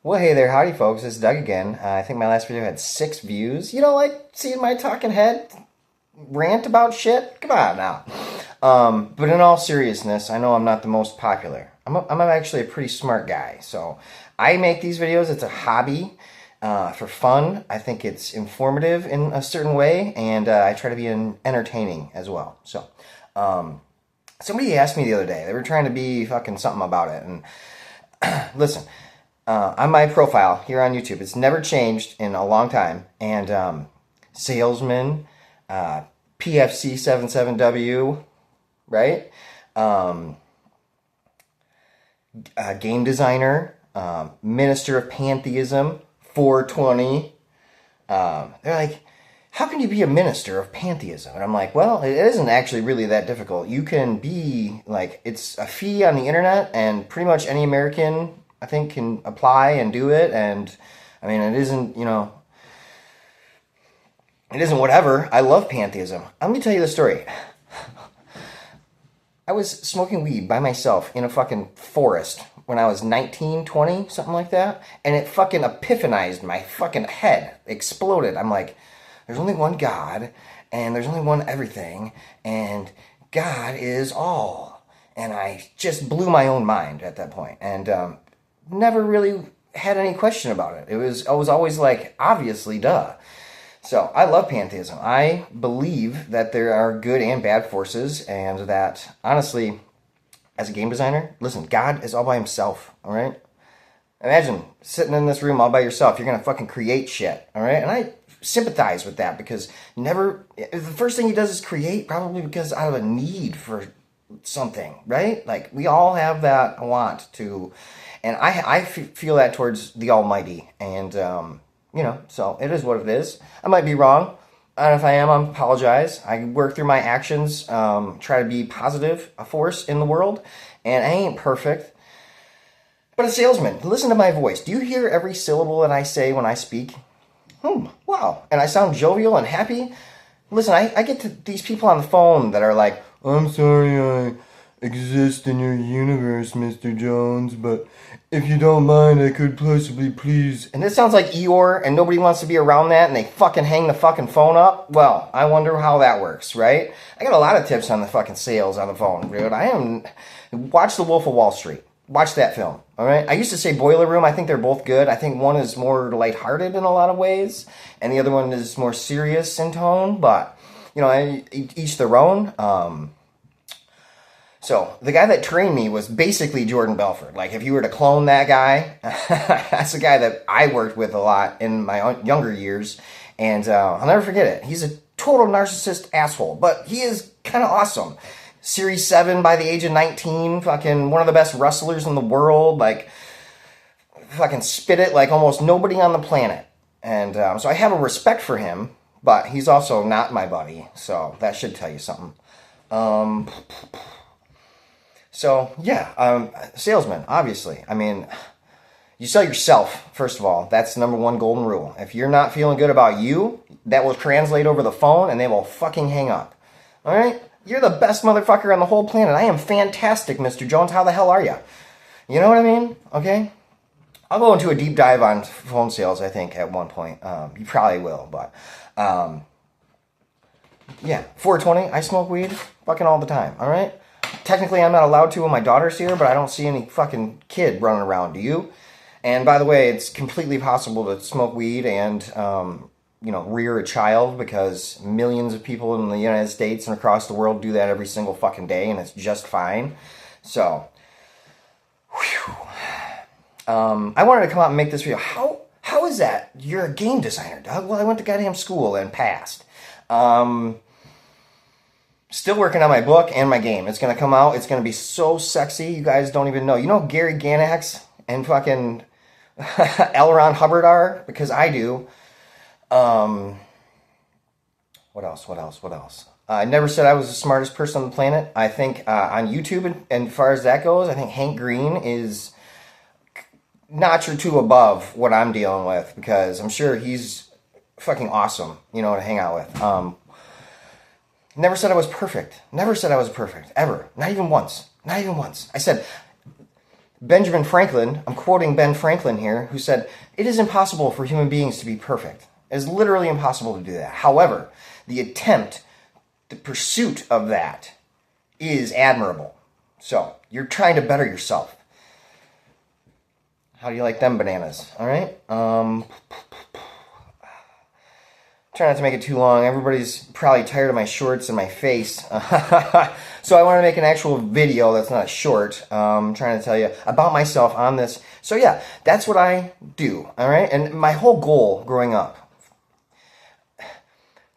Well, hey there, howdy folks, it's Doug again. I think my last video had 6 views. You don't like seeing my talking head rant about shit? Come on now. But in all seriousness, I know I'm not the most popular. I'm actually a pretty smart guy. So I make these videos, it's a hobby for fun. I think it's informative in a certain way, and I try to be entertaining as well. So somebody asked me the other day, they were trying to be fucking something about it, and listen, on my profile here on YouTube, it's never changed in a long time. And salesman, PFC77W, right? Game designer, minister of pantheism, 420. They're like, how can you be a minister of pantheism? And I'm like, well, it isn't actually really that difficult. You can be, like, it's a fee on the internet, and pretty much any American, I think, can apply and do it. And I mean, it isn't, it isn't whatever. I love pantheism. Let me tell you the story. I was smoking weed by myself in a fucking forest when I was 19, 20, something like that. And it fucking epiphanized my fucking head. Exploded. I'm like, there's only one God, and there's only one everything, and God is all. And I just blew my own mind at that point. And never really had any question about it. I was always like, obviously, duh. So I love pantheism. I believe that there are good and bad forces, and that, honestly, as a game designer, listen, God is all by himself, all right? Imagine sitting in this room all by yourself. You're going to fucking create shit, all right? And I sympathize with that, because the first thing he does is create, probably because out of a need for something, right? Like, we all have that want to, and I feel that towards the Almighty, and so it is what it is. I might be wrong, and if I am, I apologize. I work through my actions, try to be positive, a force in the world, and I ain't perfect. But a salesman, listen to my voice. Do you hear every syllable that I say when I speak? Wow. And I sound jovial and happy. Listen, I get to these people on the phone that are like, I'm sorry I exist in your universe, Mr. Jones, but if you don't mind, I could possibly please. And this sounds like Eeyore, and nobody wants to be around that, and they fucking hang the fucking phone up. Well, I wonder how that works, right? I got a lot of tips on the fucking sales on the phone, dude. Watch The Wolf of Wall Street. Watch that film, all right? I used to say Boiler Room. I think they're both good. I think one is more lighthearted in a lot of ways, and the other one is more serious in tone, but, each their own. So the guy that trained me was basically Jordan Belfort. Like, if you were to clone that guy, that's the guy that I worked with a lot in my younger years, and I'll never forget it. He's a total narcissist asshole, but he is kind of awesome. Series 7 by the age of 19, fucking one of the best wrestlers in the world, like, fucking spit it like almost nobody on the planet. And so I have a respect for him, but he's also not my buddy, so that should tell you something. Salesman, obviously. I mean, you sell yourself, first of all. That's the number one golden rule. If you're not feeling good about you, that will translate over the phone, and they will fucking hang up. All right? You're the best motherfucker on the whole planet. I am fantastic, Mr. Jones. How the hell are you? You know what I mean? Okay? I'll go into a deep dive on phone sales, I think, at one point. You probably will, but... 420, I smoke weed fucking all the time, all right? Technically, I'm not allowed to when my daughter's here, but I don't see any fucking kid running around, do you? And by the way, it's completely possible to smoke weed and... rear a child, because millions of people in the United States and across the world do that every single fucking day, and it's just fine. So, I wanted to come out and make this video. How is that? You're a game designer, Doug. Well, I went to goddamn school and passed. Still working on my book and my game. It's going to come out. It's going to be so sexy. You guys don't even know. You know who Gary Ganax and fucking L. Ron Hubbard are? Because I do. What else? I never said I was the smartest person on the planet. I think on YouTube, and as far as that goes, I think Hank Green is notch or two above what I'm dealing with, because I'm sure he's fucking awesome, to hang out with. Never said I was perfect. Never said I was perfect, ever. Not even once. I said, Benjamin Franklin, I'm quoting Ben Franklin here, who said, "It is impossible for human beings to be perfect. It is literally impossible to do that. However, the attempt, the pursuit of that is admirable." So, you're trying to better yourself. How do you like them bananas? All right? Try not to make it too long. Everybody's probably tired of my shorts and my face. So I want to make an actual video that's not a short. Trying to tell you about myself on this. So yeah, that's what I do. All right? And my whole goal growing up.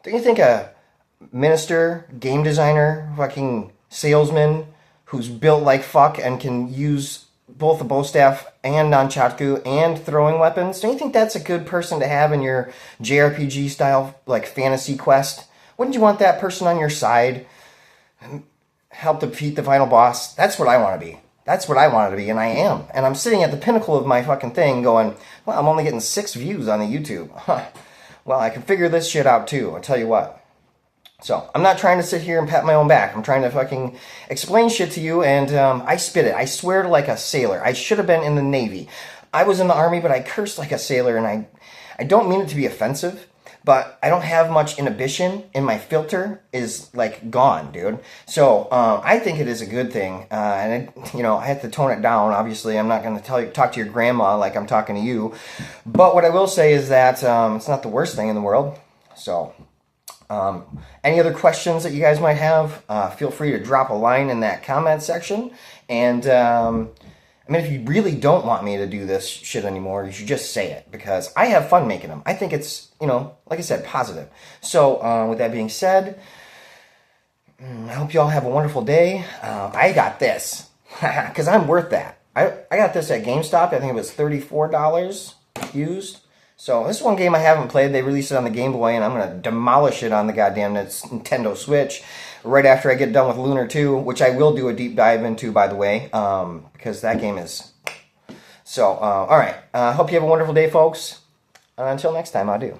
Don't you think a minister, game designer, fucking salesman who's built like fuck and can use both a bow staff and nunchaku and throwing weapons, don't you think that's a good person to have in your JRPG style, like, fantasy quest? Wouldn't you want that person on your side? Help defeat the final boss? That's what I want to be. That's what I wanted to be, and I am. And I'm sitting at the pinnacle of my fucking thing going, well, I'm only getting 6 views on the YouTube. Well, I can figure this shit out too, I'll tell you what. So, I'm not trying to sit here and pat my own back. I'm trying to fucking explain shit to you, and I spit it. I swear like a sailor. I should have been in the Navy. I was in the Army, but I cursed like a sailor, and I don't mean it to be offensive, but I don't have much inhibition, and my filter is, like, gone, dude. So, I think it is a good thing, and, I have to tone it down. Obviously, I'm not going to talk to your grandma like I'm talking to you, but what I will say is that it's not the worst thing in the world, so... any other questions that you guys might have, feel free to drop a line in that comment section. And, if you really don't want me to do this shit anymore, you should just say it, because I have fun making them. I think it's, like I said, positive. So, with that being said, I hope you all have a wonderful day. I got this, because I'm worth that. I got this at GameStop. I think it was $34 used. So, this is one game I haven't played. They released it on the Game Boy, and I'm going to demolish it on the goddamn Nintendo Switch right after I get done with Lunar 2, which I will do a deep dive into, by the way, because that game is... So, alright. Hope you have a wonderful day, folks. Until next time, adieu.